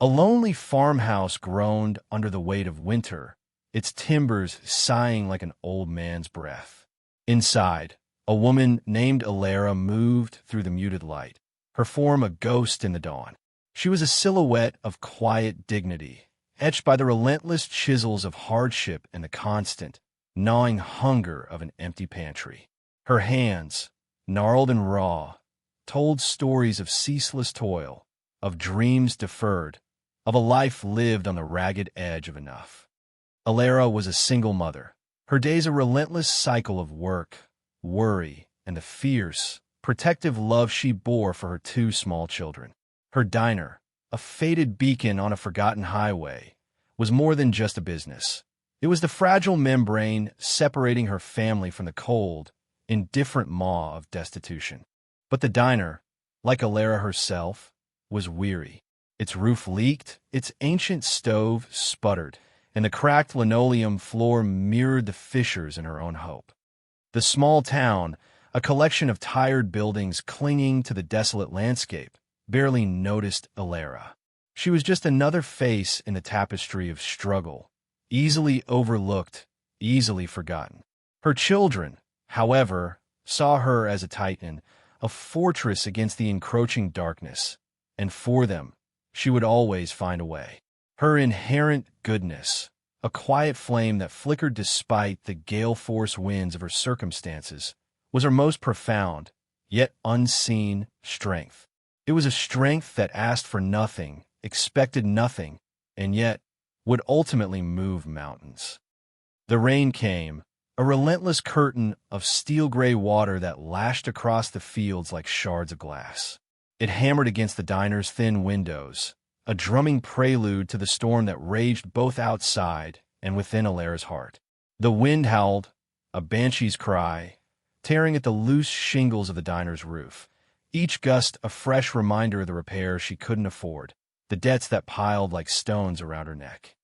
A lonely farmhouse groaned under the weight of winter, its timbers sighing like an old man's breath. Inside, a woman named Alara moved through the muted light, her form a ghost in the dawn. She was a silhouette of quiet dignity, etched by the relentless chisels of hardship and the constant, gnawing hunger of an empty pantry. Her hands, gnarled and raw, told stories of ceaseless toil, of dreams deferred, of a life lived on the ragged edge of enough. Alara was a single mother, her days a relentless cycle of work, worry, and the fierce, protective love she bore for her two small children. Her diner, a faded beacon on a forgotten highway, was more than just a business. It was the fragile membrane separating her family from the cold, indifferent maw of destitution. But the diner, like Alara herself, was weary. Its roof leaked, its ancient stove sputtered, and the cracked linoleum floor mirrored the fissures in her own hope. The small town, a collection of tired buildings clinging to the desolate landscape, barely noticed Alara. She was just another face in the tapestry of struggle, easily overlooked, easily forgotten. Her children, however, saw her as a titan, a fortress against the encroaching darkness, and for them, she would always find a way. Her inherent goodness, a quiet flame that flickered despite the gale-force winds of her circumstances, was her most profound, yet unseen, strength. It was a strength that asked for nothing, expected nothing, and yet would ultimately move mountains. The rain came, a relentless curtain of steel-gray water that lashed across the fields like shards of glass. It hammered against the diner's thin windows, a drumming prelude to the storm that raged both outside and within Alara's heart. The wind howled, a banshee's cry, tearing at the loose shingles of the diner's roof, each gust a fresh reminder of the repairs she couldn't afford, the debts that piled like stones around her neck.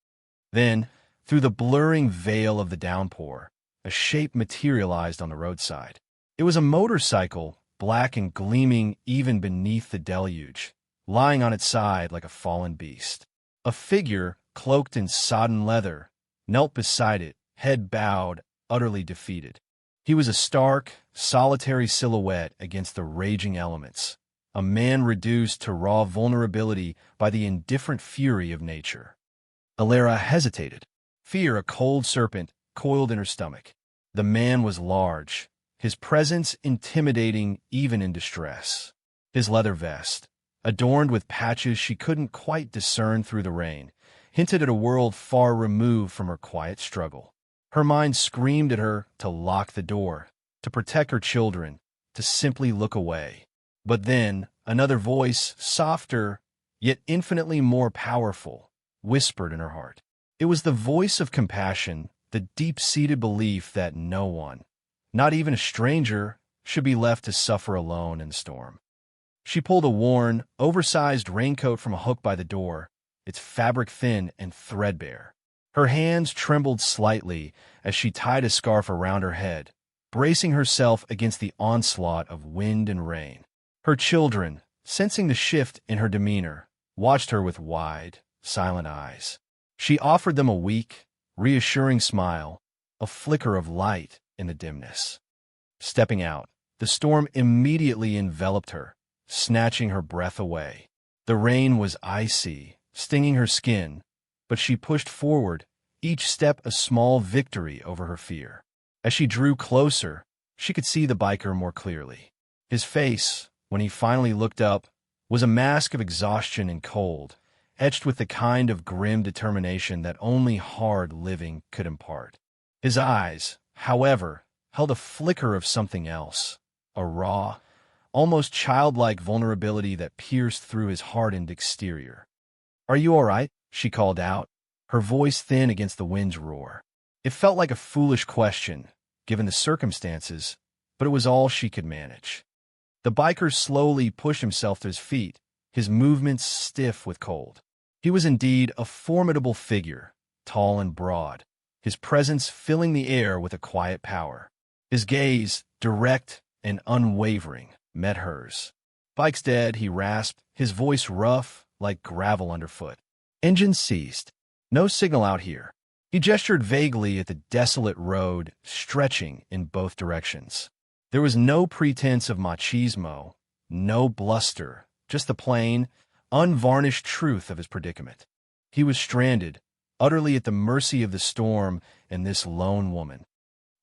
Then, through the blurring veil of the downpour, a shape materialized on the roadside. It was a motorcycle, black and gleaming even beneath the deluge, lying on its side like a fallen beast. A figure, cloaked in sodden leather, knelt beside it, head bowed, utterly defeated. He was a stark, solitary silhouette against the raging elements, a man reduced to raw vulnerability by the indifferent fury of nature. Alara hesitated, fear a cold serpent coiled in her stomach. The man was large, his presence intimidating even in distress. His leather vest, adorned with patches she couldn't quite discern through the rain, hinted at a world far removed from her quiet struggle. Her mind screamed at her to lock the door, to protect her children, to simply look away. But then, another voice, softer, yet infinitely more powerful, whispered in her heart. It was the voice of compassion, the deep-seated belief that no one, not even a stranger, should be left to suffer alone in the storm. She pulled a worn, oversized raincoat from a hook by the door, its fabric thin and threadbare. Her hands trembled slightly as she tied a scarf around her head, bracing herself against the onslaught of wind and rain. Her children, sensing the shift in her demeanor, watched her with wide, silent eyes. She offered them a weak, reassuring smile, a flicker of light in the dimness. Stepping out, the storm immediately enveloped her, snatching her breath away. The rain was icy, stinging her skin, but she pushed forward, each step a small victory over her fear. As she drew closer, she could see the biker more clearly. His face, when he finally looked up, was a mask of exhaustion and cold, etched with the kind of grim determination that only hard living could impart. His eyes, however, held a flicker of something else, a raw, almost childlike vulnerability that pierced through his hardened exterior. "Are you all right?" she called out, her voice thin against the wind's roar. It felt like a foolish question, given the circumstances, but it was all she could manage. The biker slowly pushed himself to his feet, his movements stiff with cold. He was indeed a formidable figure, tall and broad, his presence filling the air with a quiet power. His gaze, direct and unwavering, met hers. "Bike's dead," he rasped, his voice rough, like gravel underfoot. Engines ceased. No signal out here. He gestured vaguely at the desolate road stretching in both directions. There was no pretense of machismo, no bluster, just the plain, unvarnished truth of his predicament. He was stranded, utterly at the mercy of the storm and this lone woman.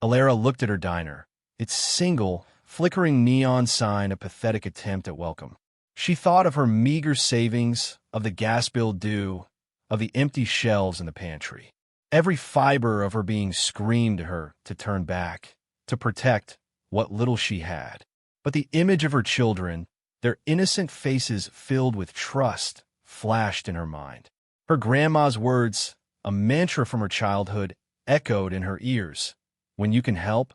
Alara looked at her diner, its single, flickering neon sign a pathetic attempt at welcome. She thought of her meager savings, of the gas bill due, of the empty shelves in the pantry. Every fiber of her being screamed to her to turn back, to protect what little she had. But the image of her children, their innocent faces filled with trust, flashed in her mind. Her grandma's words, a mantra from her childhood, echoed in her ears. When you can help,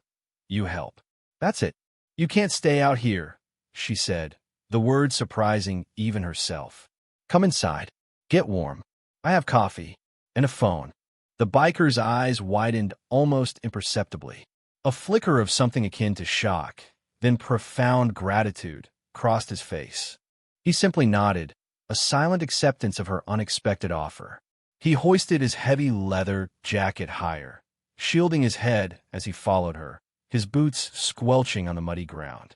you help. That's it. You can't stay out here, she said, the words surprising even herself. Come inside. Get warm. I have coffee and a phone. The biker's eyes widened almost imperceptibly. A flicker of something akin to shock, then profound gratitude, crossed his face. He simply nodded, a silent acceptance of her unexpected offer. He hoisted his heavy leather jacket higher, shielding his head as he followed her, his boots squelching on the muddy ground.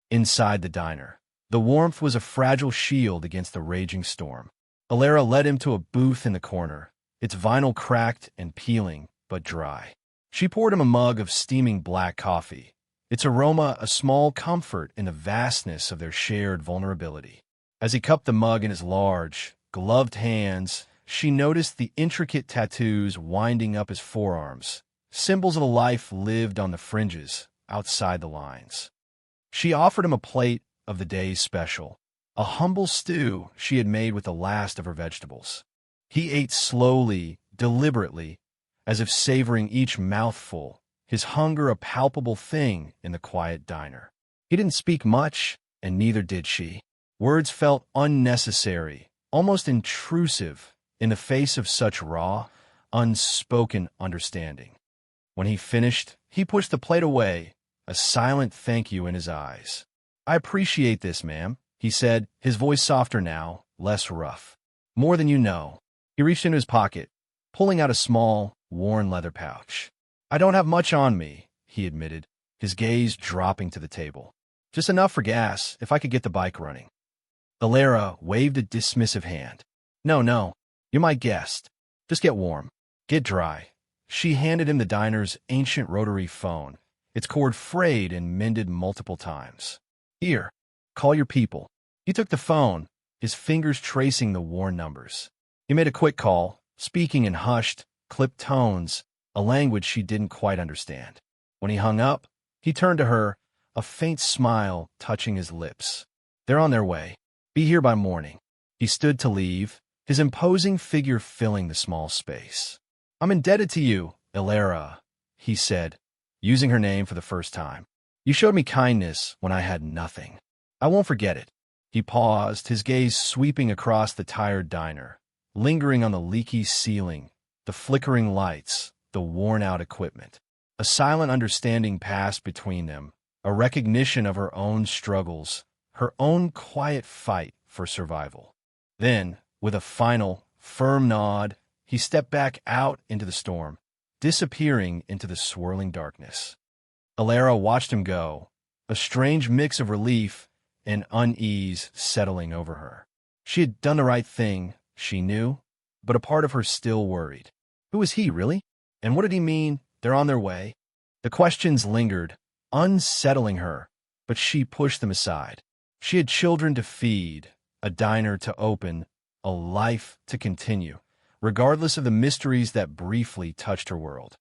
Inside the diner, the warmth was a fragile shield against the raging storm. Alara led him to a booth in the corner, its vinyl cracked and peeling, but dry. She poured him a mug of steaming black coffee, its aroma a small comfort in the vastness of their shared vulnerability. As he cupped the mug in his large, gloved hands, she noticed the intricate tattoos winding up his forearms, symbols of a life lived on the fringes, outside the lines. She offered him a plate of the day's special, a humble stew she had made with the last of her vegetables. He ate slowly, deliberately, as if savoring each mouthful, his hunger a palpable thing in the quiet diner. He didn't speak much, and neither did she. Words felt unnecessary, almost intrusive, in the face of such raw, unspoken understanding. When he finished, he pushed the plate away, a silent thank you in his eyes. I appreciate this, ma'am, he said, his voice softer now, less rough. More than you know. He reached into his pocket, pulling out a small, worn leather pouch. I don't have much on me, he admitted, his gaze dropping to the table. Just enough for gas, if I could get the bike running. Alara waved a dismissive hand. No, you're my guest. Just get warm. Get dry. She handed him the diner's ancient rotary phone, its cord frayed and mended multiple times. Here, call your people. He took the phone, his fingers tracing the worn numbers. He made a quick call, speaking in hushed, clipped tones, a language she didn't quite understand. When he hung up, he turned to her, a faint smile touching his lips. They're on their way. Be here by morning. He stood to leave, his imposing figure filling the small space. I'm indebted to you, Alara, he said, using her name for the first time. You showed me kindness when I had nothing. I won't forget it. He paused, his gaze sweeping across the tired diner, lingering on the leaky ceiling, the flickering lights, the worn-out equipment. A silent understanding passed between them, a recognition of her own struggles, her own quiet fight for survival. Then, with a final, firm nod, he stepped back out into the storm, disappearing into the swirling darkness. Alara watched him go, a strange mix of relief and unease settling over her. She had done the right thing, she knew, but a part of her still worried. Who was he, really? And what did he mean, they're on their way? The questions lingered, unsettling her, but she pushed them aside. She had children to feed, a diner to open, a life to continue, regardless of the mysteries that briefly touched her world.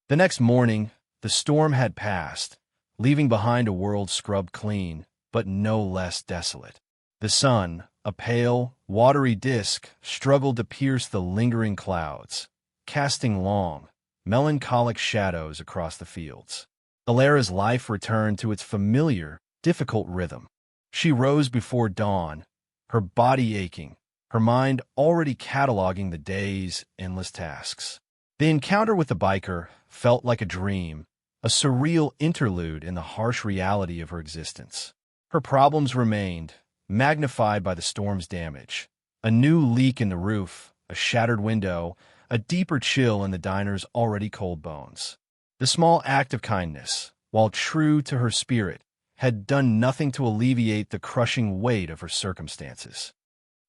The next morning, the storm had passed, leaving behind a world scrubbed clean, but no less desolate. The sun, a pale, watery disk, struggled to pierce the lingering clouds, casting long, melancholic shadows across the fields. Alara's life returned to its familiar, difficult rhythm. She rose before dawn, her body aching, her mind already cataloging the day's endless tasks. The encounter with the biker felt like a dream, a surreal interlude in the harsh reality of her existence. Her problems remained, magnified by the storm's damage, A new leak in the roof, a shattered window, a deeper chill in the diner's already cold bones. The small act of kindness, while true to her spirit, had done nothing to alleviate the crushing weight of her circumstances.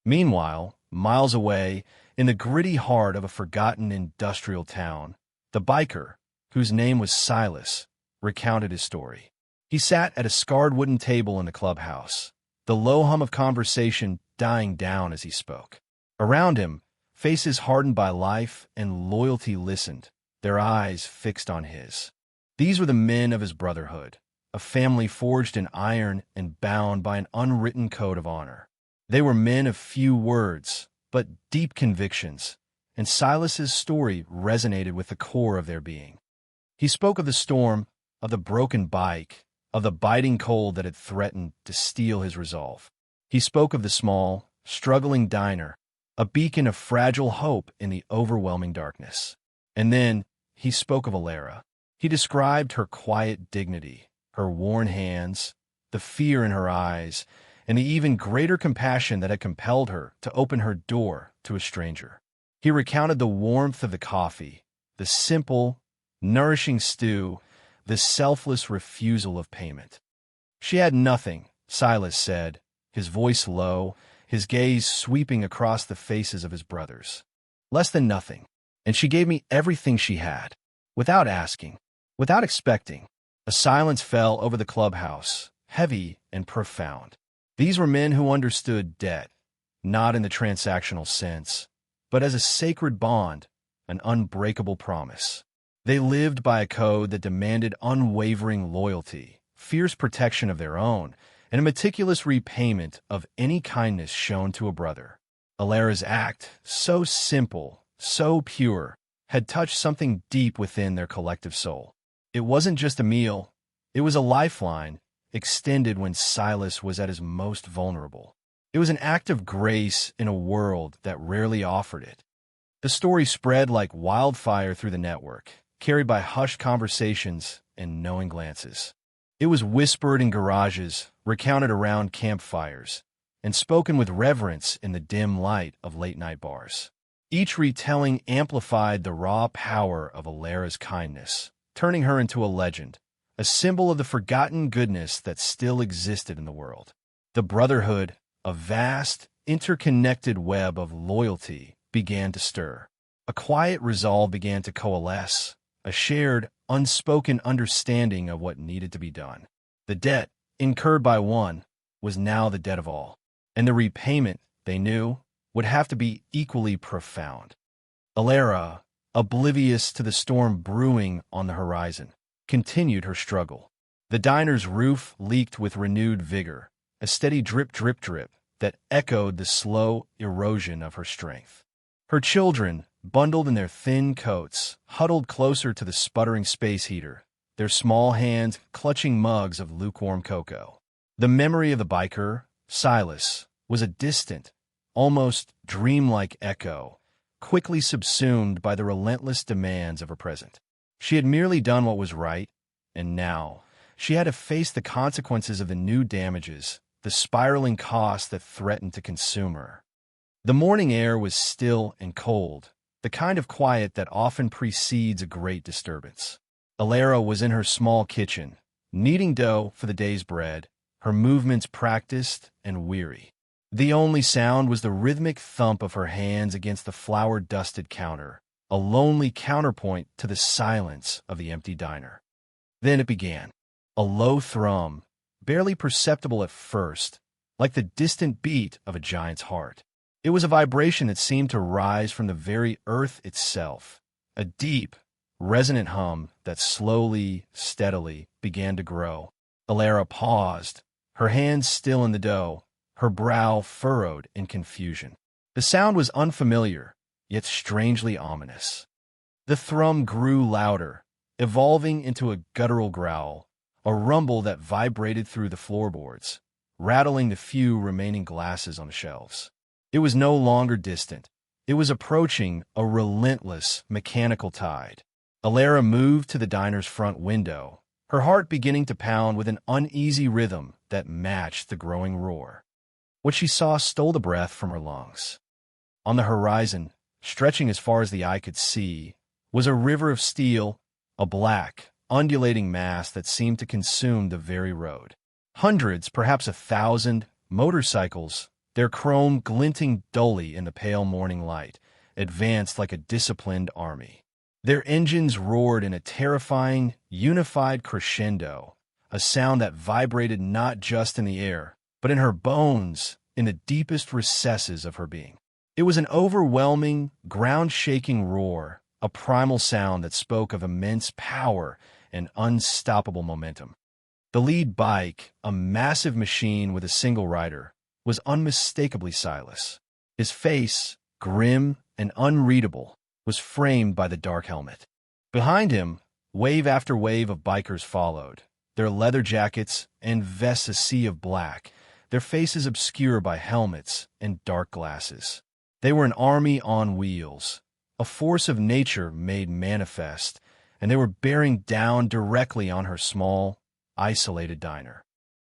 Meanwhile, miles away, in the gritty heart of a forgotten industrial town, the biker, whose name was Silas, recounted his story. He sat at a scarred wooden table in the clubhouse, the low hum of conversation dying down as he spoke. Around him, faces hardened by life and loyalty listened, their eyes fixed on his. These were the men of his brotherhood, a family forged in iron and bound by an unwritten code of honor. They were men of few words, but deep convictions, and Silas's story resonated with the core of their being. He spoke of the storm, of the broken bike, of the biting cold that had threatened to steal his resolve. He spoke of the small, struggling diner, a beacon of fragile hope in the overwhelming darkness. And then he spoke of Alara. He described her quiet dignity, her worn hands, the fear in her eyes, and the even greater compassion that had compelled her to open her door to a stranger. He recounted the warmth of the coffee, the simple, nourishing stew, the selfless refusal of payment. She had nothing, Silas said, his voice low, his gaze sweeping across the faces of his brothers. Less than nothing, and she gave me everything she had, without asking, without expecting. A silence fell over the clubhouse, heavy and profound. These were men who understood debt, not in the transactional sense, but as a sacred bond, an unbreakable promise. They lived by a code that demanded unwavering loyalty, fierce protection of their own, and a meticulous repayment of any kindness shown to a brother. Alara's act, so simple, so pure, had touched something deep within their collective soul. It wasn't just a meal, it was a lifeline, extended when Silas was at his most vulnerable. It was an act of grace in a world that rarely offered it. The story spread like wildfire through the network, carried by hushed conversations and knowing glances. It was whispered in garages, recounted around campfires, and spoken with reverence in the dim light of late-night bars. Each retelling amplified the raw power of Alara's kindness, turning her into a legend, a symbol of the forgotten goodness that still existed in the world. The brotherhood, a vast, interconnected web of loyalty, began to stir. A quiet resolve began to coalesce, a shared, unspoken understanding of what needed to be done. The debt, incurred by one, was now the debt of all, and the repayment, they knew, would have to be equally profound. Alara, oblivious to the storm brewing on the horizon, continued her struggle. The diner's roof leaked with renewed vigor, a steady drip, drip, drip that echoed the slow erosion of her strength. Her children, bundled in their thin coats, huddled closer to the sputtering space heater, their small hands clutching mugs of lukewarm cocoa. The memory of the biker, Silas, was a distant, almost dreamlike echo, quickly subsumed by the relentless demands of her present. She had merely done what was right, and now she had to face the consequences of the new damages, the spiraling costs that threatened to consume her. The morning air was still and cold, the kind of quiet that often precedes a great disturbance. Alara was in her small kitchen, kneading dough for the day's bread, her movements practiced and weary. The only sound was the rhythmic thump of her hands against the flour-dusted counter, a lonely counterpoint to the silence of the empty diner. Then it began, a low thrum, barely perceptible at first, like the distant beat of a giant's heart. It was a vibration that seemed to rise from the very earth itself, a deep, resonant hum that slowly, steadily began to grow. Alara paused, her hands still in the dough, her brow furrowed in confusion. The sound was unfamiliar, yet strangely ominous. The thrum grew louder, evolving into a guttural growl, a rumble that vibrated through the floorboards, rattling the few remaining glasses on the shelves. It was no longer distant. It was approaching a relentless, mechanical tide. Alara moved to the diner's front window, her heart beginning to pound with an uneasy rhythm that matched the growing roar. What she saw stole the breath from her lungs. On the horizon, stretching as far as the eye could see, was a river of steel, a black, undulating mass that seemed to consume the very road. Hundreds, perhaps 1,000, motorcycles, their chrome glinting dully in the pale morning light, advanced like a disciplined army. Their engines roared in a terrifying, unified crescendo, a sound that vibrated not just in the air, but in her bones, in the deepest recesses of her being. It was an overwhelming, ground-shaking roar, a primal sound that spoke of immense power and unstoppable momentum. The lead bike, a massive machine with a single rider, was unmistakably Silas. His face, grim and unreadable, was framed by the dark helmet. Behind him, wave after wave of bikers followed, their leather jackets and vests a sea of black, their faces obscured by helmets and dark glasses. They were an army on wheels, a force of nature made manifest, and they were bearing down directly on her small, isolated diner.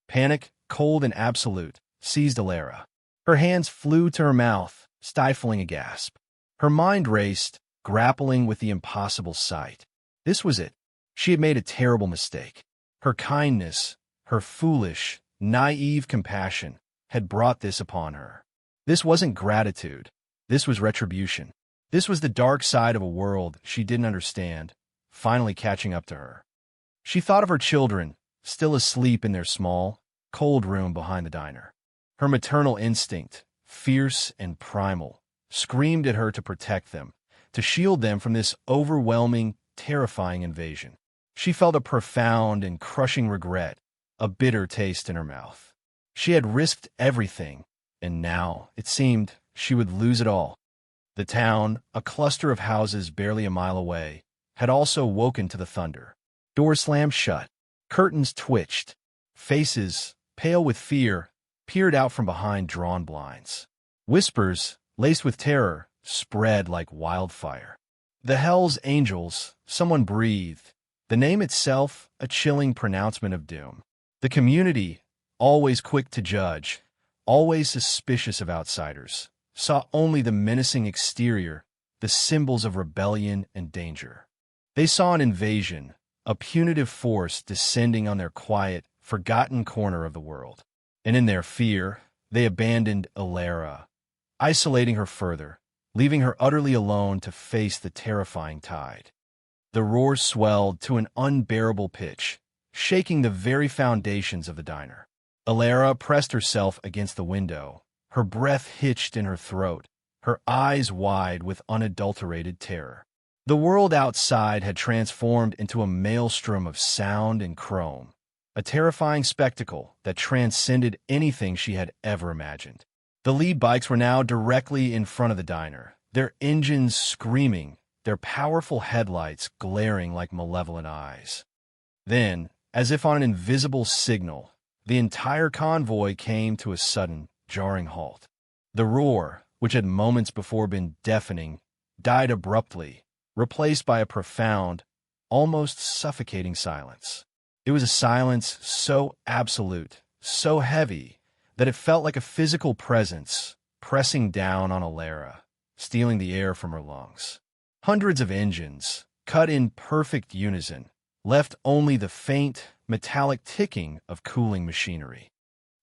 Panic, cold and absolute, seized Alara. Her hands flew to her mouth, stifling a gasp. Her mind raced, grappling with the impossible sight. This was it. She had made a terrible mistake. Her kindness, her foolish, naive compassion, had brought this upon her. This wasn't gratitude. This was retribution. This was the dark side of a world she didn't understand, finally catching up to her. She thought of her children, still asleep in their small, cold room behind the diner. Her maternal instinct, fierce and primal, screamed at her to protect them, to shield them from this overwhelming, terrifying invasion. She felt a profound and crushing regret, a bitter taste in her mouth. She had risked everything, and now, it seemed, she would lose it all. The town, a cluster of houses barely a mile away, had also woken to the thunder. Doors slammed shut, curtains twitched, faces, pale with fear, peered out from behind drawn blinds. Whispers, laced with terror, spread like wildfire. The Hell's Angels, someone breathed, the name itself a chilling pronouncement of doom. The community, always quick to judge, always suspicious of outsiders, saw only the menacing exterior, the symbols of rebellion and danger. They saw an invasion, a punitive force descending on their quiet, forgotten corner of the world. And in their fear, they abandoned Alara, isolating her further, leaving her utterly alone to face the terrifying tide. The roar swelled to an unbearable pitch, shaking the very foundations of the diner. Alara pressed herself against the window, her breath hitched in her throat, her eyes wide with unadulterated terror. The world outside had transformed into a maelstrom of sound and chrome, a terrifying spectacle that transcended anything she had ever imagined. The lead bikes were now directly in front of the diner, their engines screaming, their powerful headlights glaring like malevolent eyes. Then, as if on an invisible signal, the entire convoy came to a sudden, jarring halt. The roar, which had moments before been deafening, died abruptly, replaced by a profound, almost suffocating silence. It was a silence so absolute, so heavy, that it felt like a physical presence pressing down on Alara, stealing the air from her lungs. Hundreds of engines, cut in perfect unison, left only the faint, metallic ticking of cooling machinery.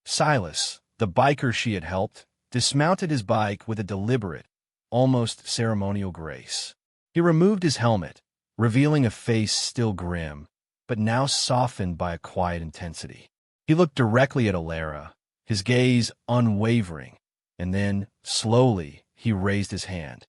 Silas, the biker she had helped, dismounted his bike with a deliberate, almost ceremonial grace. He removed his helmet, revealing a face still grim, but now softened by a quiet intensity. He looked directly at Alara, his gaze unwavering, and then, slowly, he raised his hand.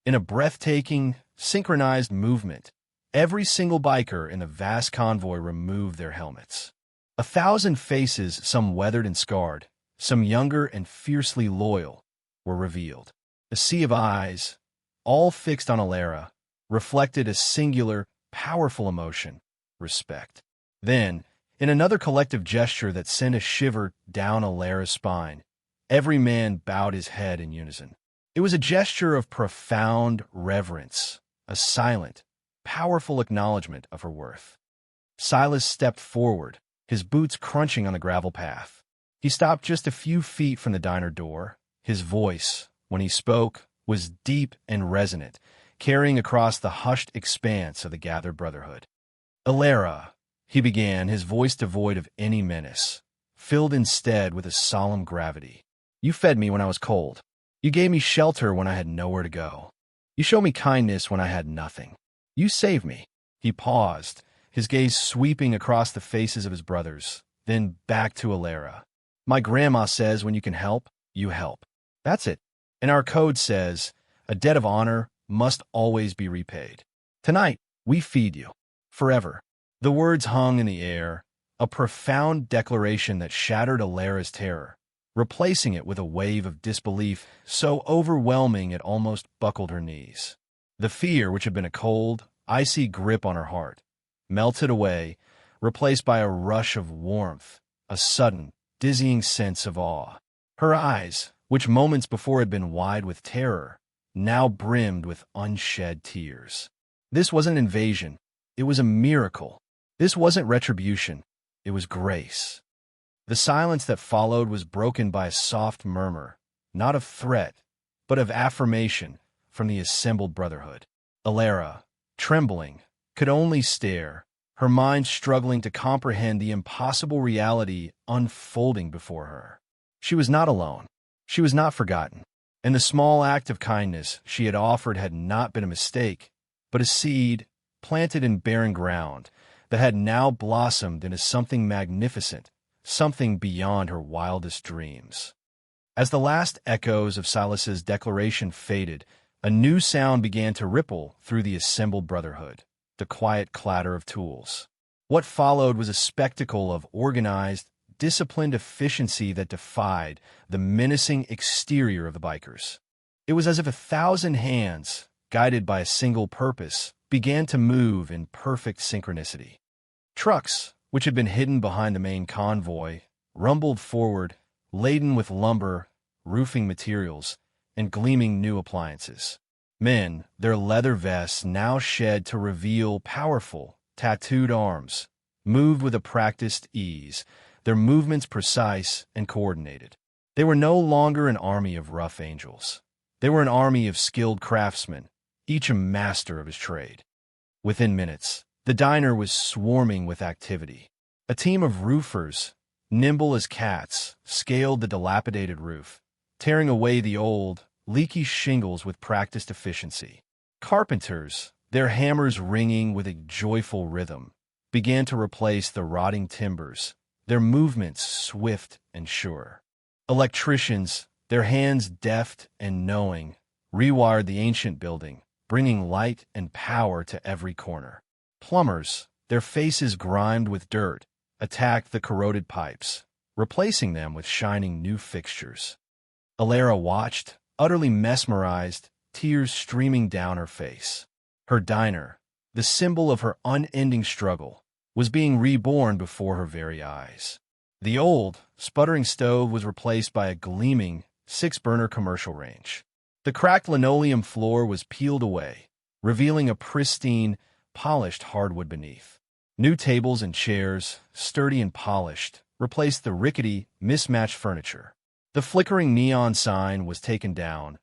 In a breathtaking, synchronized movement, every single biker in the vast convoy removed their helmets. 1,000 faces, some weathered and scarred, some younger and fiercely loyal, were revealed. A sea of eyes, all fixed on Alara, reflected a singular, powerful emotion: respect. Then, in another collective gesture that sent a shiver down Alara's spine, every man bowed his head in unison. It was a gesture of profound reverence, a silent, powerful acknowledgement of her worth. Silas stepped forward, his boots crunching on the gravel path. He stopped just a few feet from the diner door. His voice, when he spoke, was deep and resonant, carrying across the hushed expanse of the gathered brotherhood. "Alara," he began, his voice devoid of any menace, filled instead with a solemn gravity. "You fed me when I was cold. You gave me shelter when I had nowhere to go. You showed me kindness when I had nothing. You saved me." He paused, his gaze sweeping across the faces of his brothers, then back to Alara. "My grandma says when you can help, you help. That's it. And our code says a debt of honor must always be repaid. Tonight, we feed you. Forever." The words hung in the air, a profound declaration that shattered Alara's terror, replacing it with a wave of disbelief so overwhelming it almost buckled her knees. The fear, which had been a cold, icy grip on her heart, melted away, replaced by a rush of warmth, a sudden, dizzying sense of awe. Her eyes, which moments before had been wide with terror, now brimmed with unshed tears. This wasn't invasion. It was a miracle. This wasn't retribution. It was grace. The silence that followed was broken by a soft murmur, not of threat, but of affirmation from the assembled brotherhood. Alara, trembling, could only stare, her mind struggling to comprehend the impossible reality unfolding before her. She was not alone. She was not forgotten. And the small act of kindness she had offered had not been a mistake, but a seed planted in barren ground that had now blossomed into something magnificent, something beyond her wildest dreams. As the last echoes of Silas's declaration faded, a new sound began to ripple through the assembled brotherhood, the quiet clatter of tools. What followed was a spectacle of organized, disciplined efficiency that defied the menacing exterior of the bikers. It was as if 1,000 hands, guided by a single purpose, began to move in perfect synchronicity. Trucks, which had been hidden behind the main convoy, rumbled forward, laden with lumber, roofing materials, and gleaming new appliances. Men, their leather vests now shed to reveal powerful, tattooed arms, moved with a practiced ease, their movements precise and coordinated. They were no longer an army of rough angels. They were an army of skilled craftsmen, each a master of his trade. Within minutes, the diner was swarming with activity. A team of roofers, nimble as cats, scaled the dilapidated roof, tearing away the old, leaky shingles with practiced efficiency. Carpenters, their hammers ringing with a joyful rhythm, began to replace the rotting timbers, their movements swift and sure. Electricians, their hands deft and knowing, rewired the ancient building, bringing light and power to every corner. Plumbers, their faces grimed with dirt, attacked the corroded pipes, replacing them with shining new fixtures. Alara watched, utterly mesmerized, tears streaming down her face. Her diner, the symbol of her unending struggle, was being reborn before her very eyes. The old, sputtering stove was replaced by a gleaming, 6-burner commercial range. The cracked linoleum floor was peeled away, revealing a pristine, polished hardwood beneath. New tables and chairs, sturdy and polished, replaced the rickety, mismatched furniture. The flickering neon sign was taken down,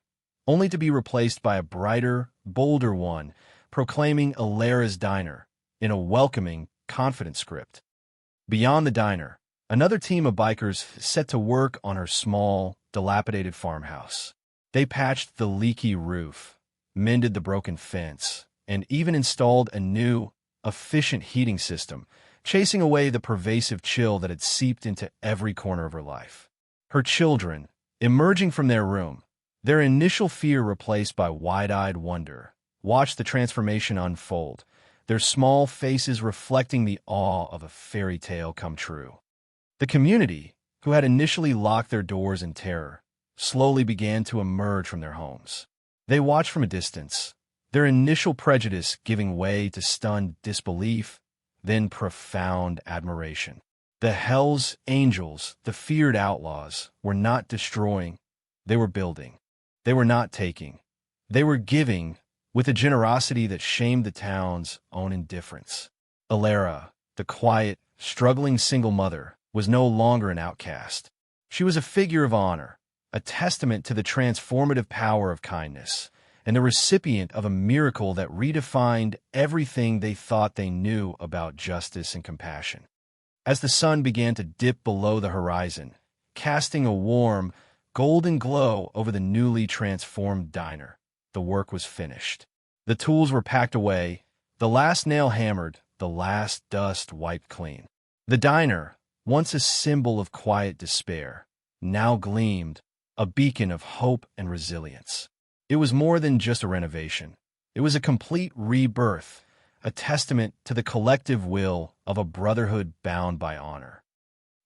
only to be replaced by a brighter, bolder one, proclaiming Alara's Diner in a welcoming, confident script. Beyond the diner, another team of bikers set to work on her small, dilapidated farmhouse. They patched the leaky roof, mended the broken fence, and even installed a new, efficient heating system, chasing away the pervasive chill that had seeped into every corner of her life. Her children, emerging from their room, their initial fear replaced by wide-eyed wonder, watched the transformation unfold, their small faces reflecting the awe of a fairy tale come true. The community, who had initially locked their doors in terror, slowly began to emerge from their homes. They watched from a distance, their initial prejudice giving way to stunned disbelief, then profound admiration. The Hell's Angels, the feared outlaws, were not destroying, they were building. They were not taking. They were giving, with a generosity that shamed the town's own indifference. Alara, the quiet, struggling single mother, was no longer an outcast. She was a figure of honor, a testament to the transformative power of kindness, and the recipient of a miracle that redefined everything they thought they knew about justice and compassion. As the sun began to dip below the horizon, casting a warm, golden glow over the newly transformed diner, the work was finished. The tools were packed away, the last nail hammered, the last dust wiped clean. The diner, once a symbol of quiet despair, now gleamed, a beacon of hope and resilience. It was more than just a renovation. It was a complete rebirth, a testament to the collective will of a brotherhood bound by honor.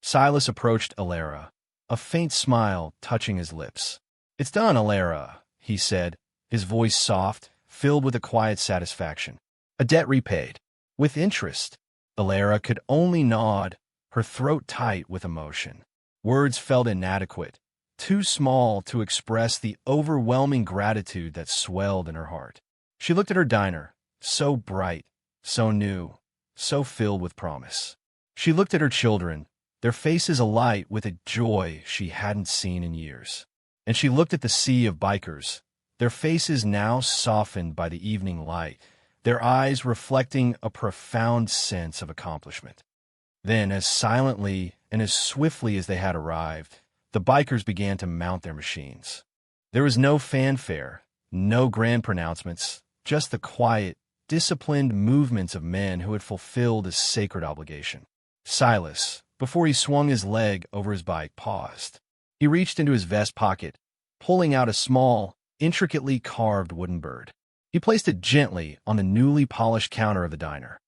Silas approached Alara, a faint smile touching his lips. "It's done, Alara," he said, his voice soft, filled with a quiet satisfaction. "A debt repaid." With interest, Alara could only nod, her throat tight with emotion. Words felt inadequate, too small to express the overwhelming gratitude that swelled in her heart. She looked at her diner, so bright, so new, so filled with promise. She looked at her children, their faces alight with a joy she hadn't seen in years. And she looked at the sea of bikers, their faces now softened by the evening light, their eyes reflecting a profound sense of accomplishment. Then, as silently and as swiftly as they had arrived, the bikers began to mount their machines. There was no fanfare, no grand pronouncements, just the quiet, disciplined movements of men who had fulfilled a sacred obligation. Silas, before he swung his leg over his bike, paused. He reached into his vest pocket, pulling out a small, intricately carved wooden bird. He placed it gently on the newly polished counter of the diner.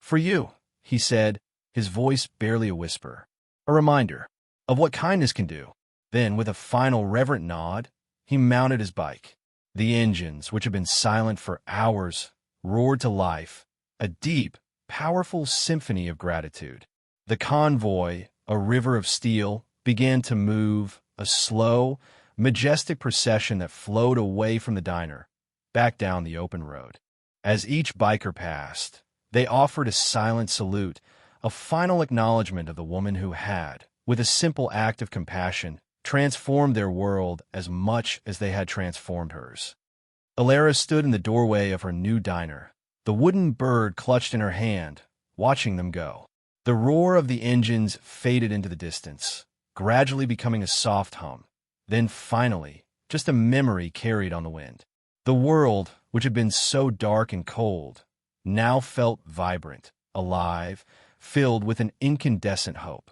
"For you," he said, his voice barely a whisper. "A reminder of what kindness can do." Then, with a final reverent nod, he mounted his bike. The engines, which had been silent for hours, roared to life, a deep, powerful symphony of gratitude. The convoy, a river of steel, began to move, a slow, majestic procession that flowed away from the diner, back down the open road. As each biker passed, they offered a silent salute, a final acknowledgement of the woman who had, with a simple act of compassion, transformed their world as much as they had transformed hers. Alara stood in the doorway of her new diner, the wooden bird clutched in her hand, watching them go. The roar of the engines faded into the distance, gradually becoming a soft hum, then finally, just a memory carried on the wind. The world, which had been so dark and cold, now felt vibrant, alive, filled with an incandescent hope.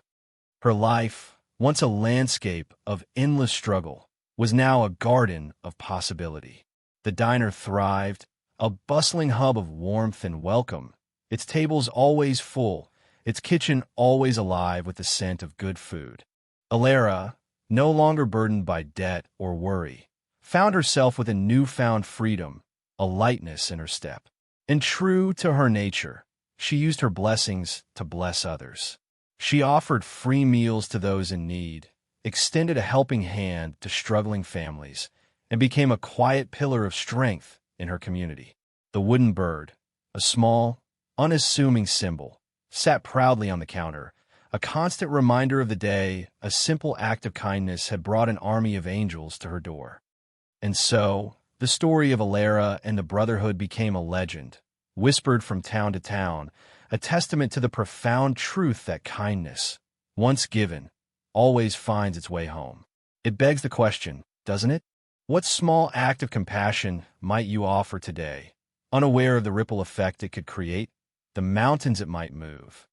Her life, once a landscape of endless struggle, was now a garden of possibility. The diner thrived, a bustling hub of warmth and welcome, its tables always full, its kitchen always alive with the scent of good food. Alara, no longer burdened by debt or worry, found herself with a newfound freedom, a lightness in her step. And true to her nature, she used her blessings to bless others. She offered free meals to those in need, extended a helping hand to struggling families, and became a quiet pillar of strength in her community. The wooden bird, a small, unassuming symbol, sat proudly on the counter, a constant reminder of the day a simple act of kindness had brought an army of angels to her door. And so, the story of Alara and the Brotherhood became a legend, whispered from town to town, a testament to the profound truth that kindness, once given, always finds its way home. It begs the question, doesn't it? What small act of compassion might you offer today, unaware of the ripple effect it could create, the mountains it might move,